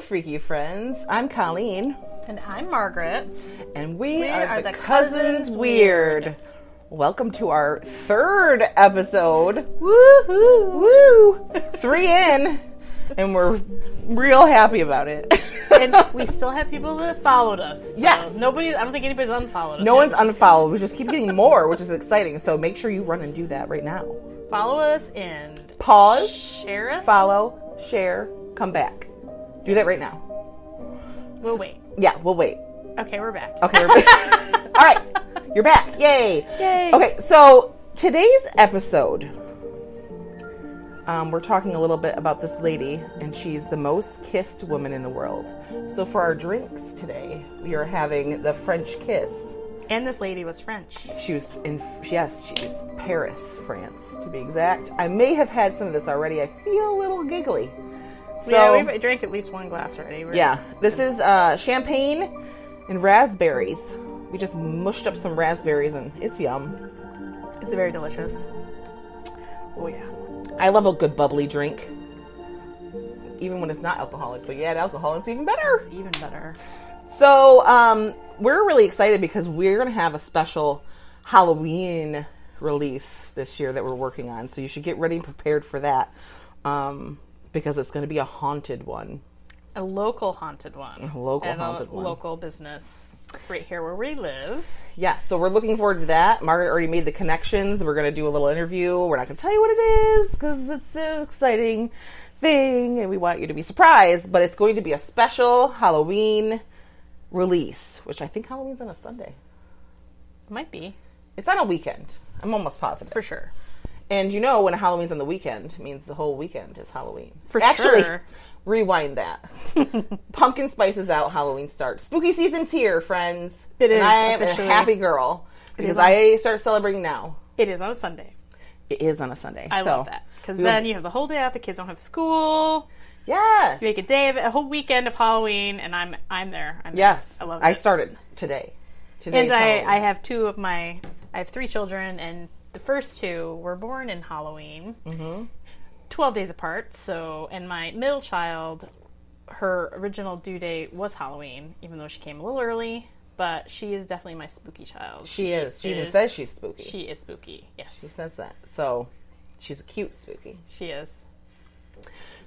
Freaky Friends. I'm Colleen. And I'm Margaret. And we are the Cousins Weird. Welcome to our third episode. Woohoo! Woo! 3 in. And we're real happy about it. And we still have people that followed us. So yes. I don't think anybody's unfollowed us. No one's unfollowed. We just keep getting more, which is exciting. So make sure you run and do that right now. Follow us and pause, share us. Follow, share, come back. Do that right now. We'll wait. Yeah, we'll wait. Okay, we're back. Okay, we're back. All right, you're back. Yay. Yay. Okay, so today's episode, we're talking a little bit about this lady, and she's the most kissed woman in the world. So for our drinks today, we are having the French kiss. And this lady was French. She was Paris, France, to be exact. I may have had some of this already. I feel a little giggly. So, yeah, we've drank at least one glass already. This is champagne and raspberries. We just mushed up some raspberries, and it's yum. It's very delicious. Oh, yeah. I love a good bubbly drink, even when it's not alcoholic. But you add alcohol, it's even better. It's even better. So, we're really excited because we're going to have a special Halloween release this year that we're working on. So you should get ready and prepared for that, because it's going to be a haunted one. A local haunted one. A local business right here where we live. Yeah, so we're looking forward to that. Margaret already made the connections. We're going to do a little interview. We're not going to tell you what it is because it's an exciting thing and we want you to be surprised. But it's going to be a special Halloween release, which I think Halloween's on a Sunday. It might be. It's on a weekend. I'm almost positive. For sure. And you know when Halloween's on the weekend, it means the whole weekend is Halloween. Actually, rewind that. Pumpkin spice is out, Halloween starts. Spooky season's here, friends. It is. And I am a happy girl because I start celebrating now. It is on a Sunday. It is on a Sunday. I love that. Because then you have the whole day out, the kids don't have school. Yes. You make a whole weekend of Halloween, and I'm there. Yes. I love it. I started today. And I have I have 3 children, and the first 2 were born in Halloween, 12 days apart. So, and my middle child, her original due date was Halloween, even though she came a little early. But she is definitely my spooky child. She is. She even says she's spooky. She is spooky. Yes, she says that. So, she's a cute spooky. She is.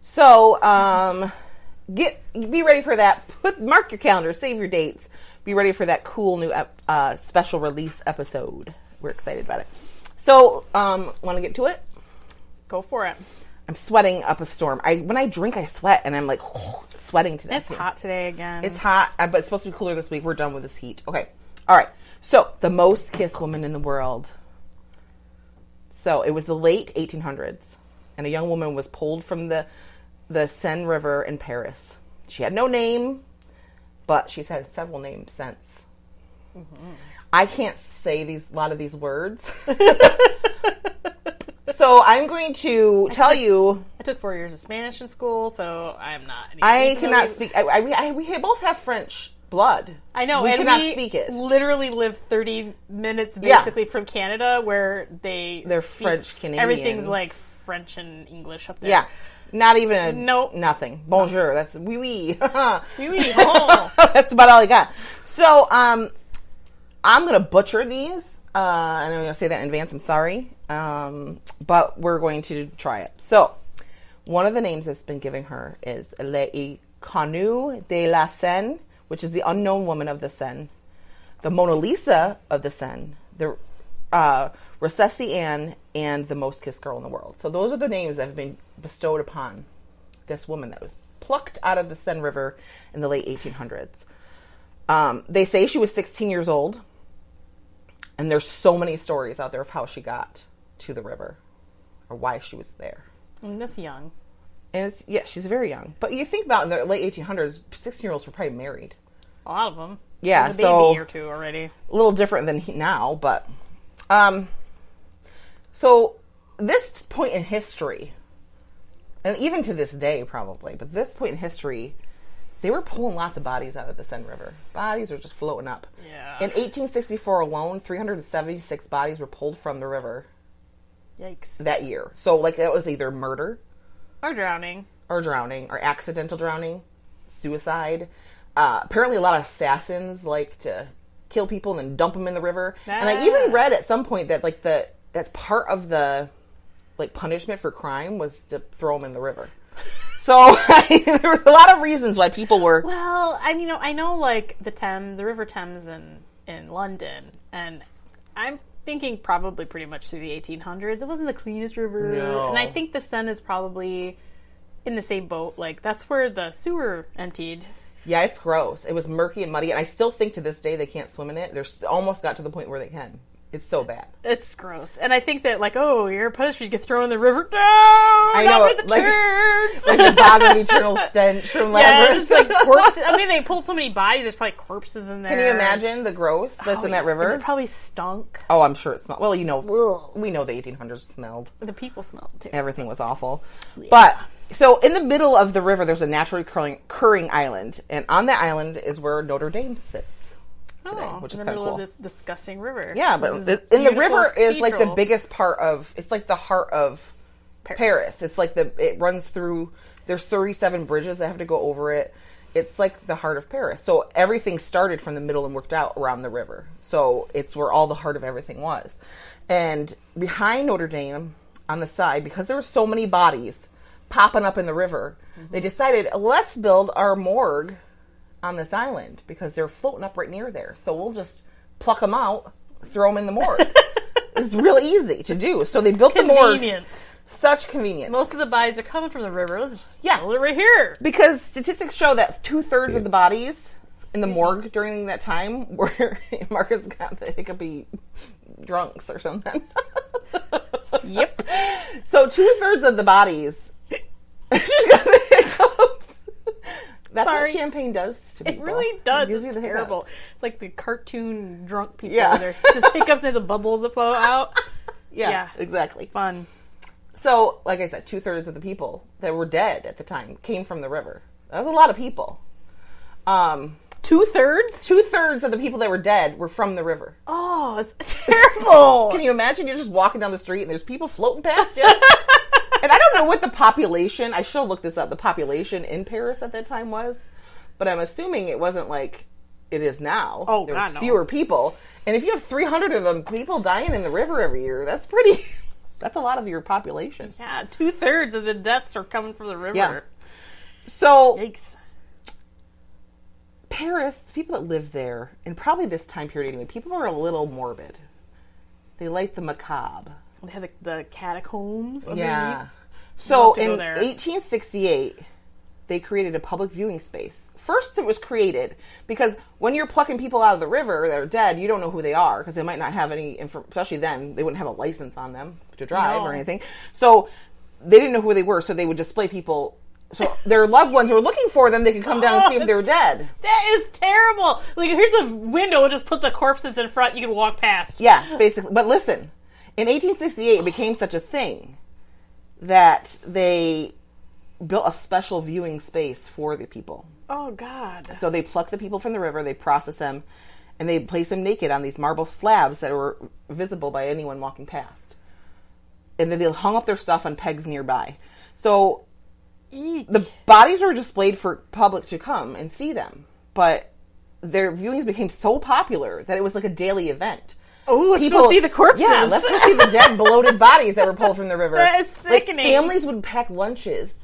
So, be ready for that. Mark your calendar. Save your dates. Be ready for that cool new special release episode. We're excited about it. So, want to get to it? Go for it. I'm sweating up a storm. When I drink, I sweat, and I'm like sweating to death. It's hot today again. It's hot, but it's supposed to be cooler this week. We're done with this heat. Okay. All right. So, the most kissed woman in the world. So, it was the late 1800s, and a young woman was pulled from the Seine River in Paris. She had no name, but she's had several names since. Mm-hmm. I can't say a lot of these words. So I'm going to tell you. I took 4 years of Spanish in school, so I'm not. I cannot speak. We both have French blood. I know. We and cannot speak it. Literally live 30 minutes basically from Canada, where they're French Canadian. Everything's like French and English up there. Yeah. Not even nothing. Bonjour. That's oui oui. Oui oui. Oh. That's about all I got. So I'm gonna butcher these. And I'm gonna say that in advance. I'm sorry. But we're going to try it. So one of the names that's been given her is L'Iconnue de la Seine, which is the unknown woman of the Seine, the Mona Lisa of the Seine, the Recessi Anne, and the most kissed girl in the world. So those are the names that have been bestowed upon this woman that was plucked out of the Seine River in the late 1800s. They say she was 16 years old, and there's so many stories out there of how she got to the river or why she was there. And that's young. And she's very young. But you think about in the late 1800s, 16-year-olds were probably married. A lot of them. Yeah, a baby or 2 already. A little different than now, but so this point in history, and even to this day probably, but this point in history, they were pulling lots of bodies out of the Seine River. Bodies are just floating up. Yeah. In 1864 alone, 376 bodies were pulled from the river. Yikes. That year. So, that was either murder. Or drowning. Or accidental drowning. suicide. Apparently a lot of assassins like to kill people and then dump them in the river. And I even read at some point that like that's part of the like punishment for crime was to throw them in the river. So there were a lot of reasons why people were. Well, I know like the River Thames in London, and I'm thinking probably pretty much through the 1800s. It wasn't the cleanest river, and I think the Seine is probably in the same boat. Like that's where the sewer emptied. Yeah, it's gross. It was murky and muddy, and I still think to this day they can't swim in it. They're almost got to the point where they can. It's so bad. It's gross. And I think that, like, your punishment, you get thrown in the river. No! I know. Not with the turds! Like the bog of eternal stench from Lazarus. Yeah, like corpses. I mean, they pulled so many bodies, there's probably corpses in there. Can you imagine the gross that's in that river? It probably stunk. Oh, I'm sure it smelled. Well, we know the 1800s smelled. The people smelled, too. Everything was awful. Yeah. But, so in the middle of the river, there's a naturally occurring island. And on that island is where Notre Dame sits. Today, which is kind of cool. In the middle of this disgusting river. Yeah, but in the river is like the biggest part of. It's like the heart of Paris. It's like it runs through. There's 37 bridges that have to go over it. It's like the heart of Paris. So everything started from the middle and worked out around the river. So it's where all the heart of everything was. And behind Notre Dame, on the side, because there were so many bodies popping up in the river, they decided, let's build our morgue on this island because they're floating up right near there. So we'll just pluck them out, throw them in the morgue. It's really easy to do. So they built the morgue. Such convenience. Most of the bodies are coming from the river. Let's just build it right here. Because statistics show that 2/3 of the bodies in the morgue during that time were Marcus got the hiccupy drunks or something. Yep. So 2/3 of the bodies. She's got the hiccups. That's what champagne does to people. It really does. It's terrible. It's like the cartoon drunk people. Yeah. They're just hiccups and the bubbles that flow out. Yeah, exactly. Fun. So, like I said, 2/3 of the people that were dead at the time came from the river. That was a lot of people. 2/3? 2/3 of the people that were dead were from the river. Oh, it's terrible. Can you imagine you're just walking down the street and there's people floating past you? And I don't know what the population, I should look this up, the population in Paris at that time was. But I'm assuming it wasn't like it is now. Oh, there was fewer people. And if you have 300 of them people dying in the river every year, that's a lot of your population. Yeah, 2/3 of the deaths are coming from the river. Yeah. So, yikes. Paris, people that live there, and probably this time period anyway, people are a little morbid. They like the macabre. They have the catacombs underneath. Yeah. So in 1868, they created a public viewing space. First, it was created because when you're plucking people out of the river that are dead, you don't know who they are because they might not have any, especially then, they wouldn't have a license on them to drive or anything. So they didn't know who they were, so they would display people. So their loved ones were looking for them. They could come down and see if they were dead. That is terrible. Like, here's a window. We'll just put the corpses in front. You can walk past. Yeah, basically. But listen. In 1868, it became such a thing that they built a special viewing space for the people. Oh, God. So they pluck the people from the river, they process them, and they place them naked on these marble slabs that were visible by anyone walking past. And then they hung up their stuff on pegs nearby. So the bodies were displayed for public to come and see them. But their viewings became so popular that it was like a daily event. Oh, let's go see the corpses. Yeah, let's go see the dead, bloated bodies that were pulled from the river. That's sickening. Like, families would pack lunches.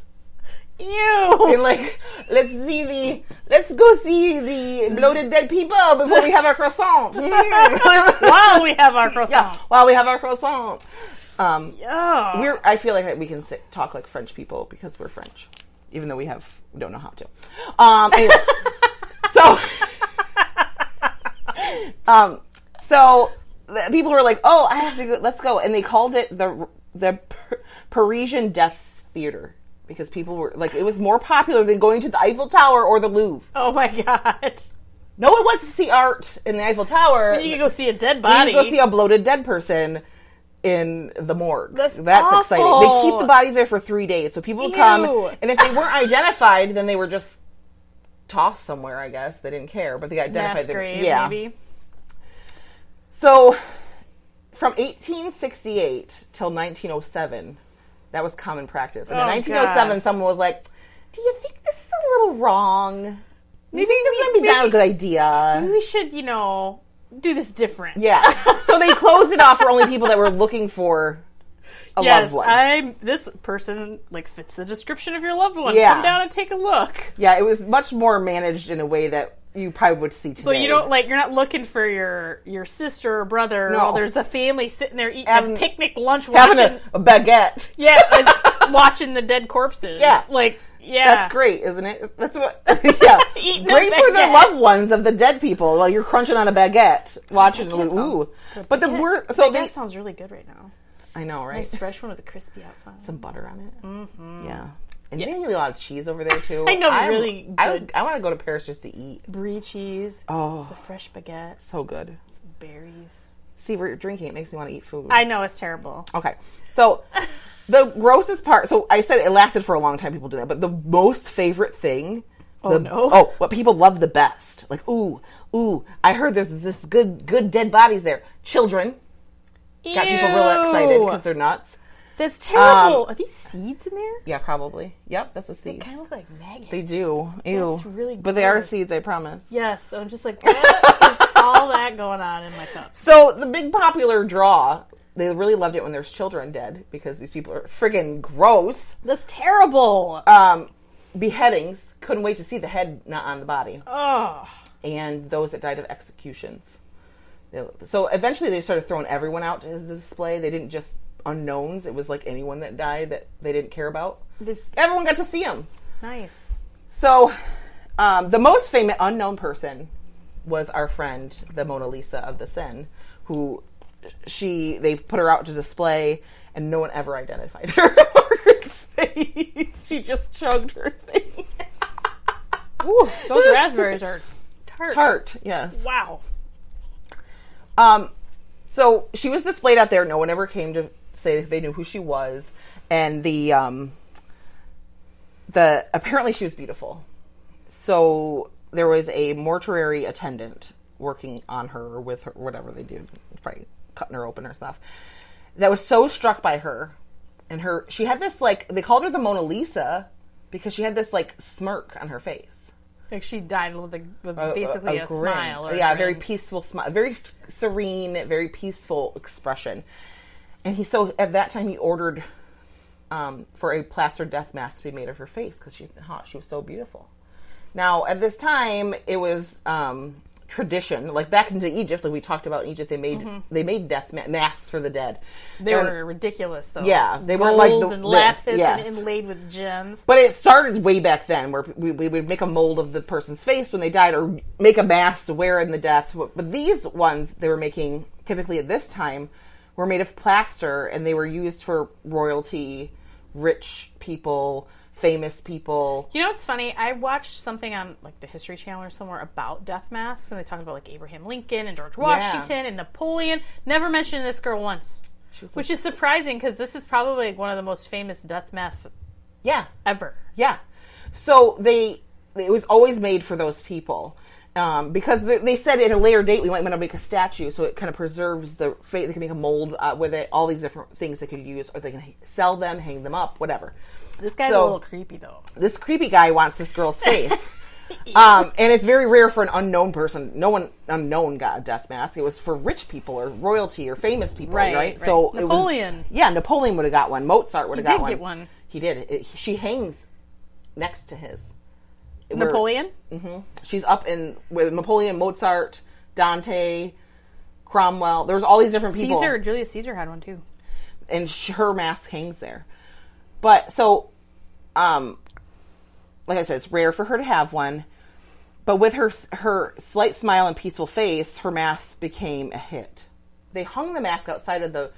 Ew. And like, let's go see the bloated dead people before we have our croissant. While we have our croissant. Yeah, while we have our croissant. Yeah. I feel like we can talk like French people because we're French, even though we don't know how to. Anyway, so people were like, "Oh, I have to go. Let's go," and they called it the Parisian Deaths Theater because people were like, it was more popular than going to the Eiffel Tower or the Louvre. Oh my God! No one wants to see art in the Eiffel Tower. You can go see a dead body. You can go see a bloated dead person in the morgue. That's exciting. They keep the bodies there for 3 days, so people would come, and if they weren't identified, then they were just tossed somewhere. I guess they didn't care, but they got identified. Mass grave, maybe. So, from 1868 till 1907, that was common practice. And in 1907, someone was like, "Do you think this is a go wrong? Maybe this might be not a good idea. Maybe we should, do this different. Yeah. So they closed it off for only people that were looking for a loved one. This person fits the description of your loved one. Yeah. Come down and take a look. Yeah, it was much more managed in a way that you probably would see today. So you don't you're not looking for your sister or brother. No. While there's a family sitting there eating a picnic lunch, having a baguette. Yeah, watching the dead corpses. Yeah, yeah, that's great, isn't it? That's what. Yeah, great for the loved ones of the dead people while you're crunching on a baguette, watching. Ooh, but the word. So that sounds really good right now. I know, right? Nice fresh one with a crispy outside. Some butter on it. Mm-hmm. Yeah. And maybe a lot of cheese over there, too. I know, really good. I want to go to Paris just to eat. Brie cheese. Oh. The fresh baguette. So good. Some berries. See, we're drinking. It makes me want to eat food. I know, it's terrible. Okay. So, the grossest part... So, I said it lasted for a long time, people do that. But the most favorite thing... what people love the best. Ooh, I heard there's this good dead bodies there. Children. Ew. Got people real excited because they're nuts. That's terrible. Are these seeds in there? Yeah, probably. Yep, that's a seed. They kind of look like maggots. They do. Ew. That's really But they are seeds, I promise. Yes. I'm just what is all that going on in my cup? So, the big popular draw, they really loved it when there's children dead because these people are friggin' gross. That's terrible. Beheadings. Couldn't wait to see the head not on the body. Oh. And those that died of executions. So, eventually they started throwing everyone out to his display. They didn't just... unknowns. It was anyone that died that they didn't care about. Everyone got to see him. Nice. So, the most famous unknown was our friend, the Mona Lisa of the Seine, who they put her out to display, and no one ever identified her or her face. She just chugged her thing. Ooh, those raspberries are tart. Tart, yes. Wow. So she was displayed out there. No one ever came to say if they knew who she was, and apparently she was beautiful. So there was a mortuary attendant working on her or with her, whatever they do, probably cutting her open or stuff. That was so struck by her, and she had this they called her the Mona Lisa because she had this smirk on her face. She died with basically a smile. Or a very peaceful smile, very serene, very peaceful expression. And at that time he ordered for a plaster death mask to be made of her face because she thought she was so beautiful. Now, at this time, it was tradition. Back into Egypt, we talked about in Egypt, they made death masks for the dead. They were ridiculous, though. Yeah, they were gold and lapis and inlaid with gems. But it started way back then, where we would make a mold of the person's face when they died, or make a mask to wear in the death. But these ones they were making, typically at this time, were made of plaster, and they were used for royalty, rich people, famous people. You know what's funny? I watched something on the History Channel or somewhere about death masks, and they talked about Abraham Lincoln and George Washington and Napoleon. Never mentioned this girl once, which is surprising because this is probably one of the most famous death masks, ever. Yeah. So it was always made for those people. Because they said at a later date we might want to make a statue, so it kind of preserves the fate. They can make a mold with it, all these different things they could use, or they can sell them, hang them up, whatever. This guy's a little creepy, though. This creepy guy wants this girl's face. And it's very rare for an unknown person. No one unknown got a death mask. It was for rich people or royalty or famous people, right? So Napoleon. Napoleon would have got one. Mozart would have got one. He did get one. He did. She hangs next to his. Napoleon? Mm-hmm. She's up with Napoleon, Mozart, Dante, Cromwell. There was all these different people. Julius Caesar had one too. And her mask hangs there. But so, like I said, it's rare for her to have one. But with her slight smile and peaceful face, her mask became a hit. They hung the mask outside of the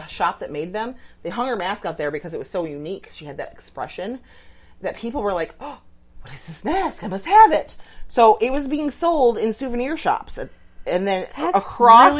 shop that made them. They hung her mask out there because it was so unique. She had that expression that people were like, oh, what is this mask? I must have it. So it was being sold in souvenir shops. And then across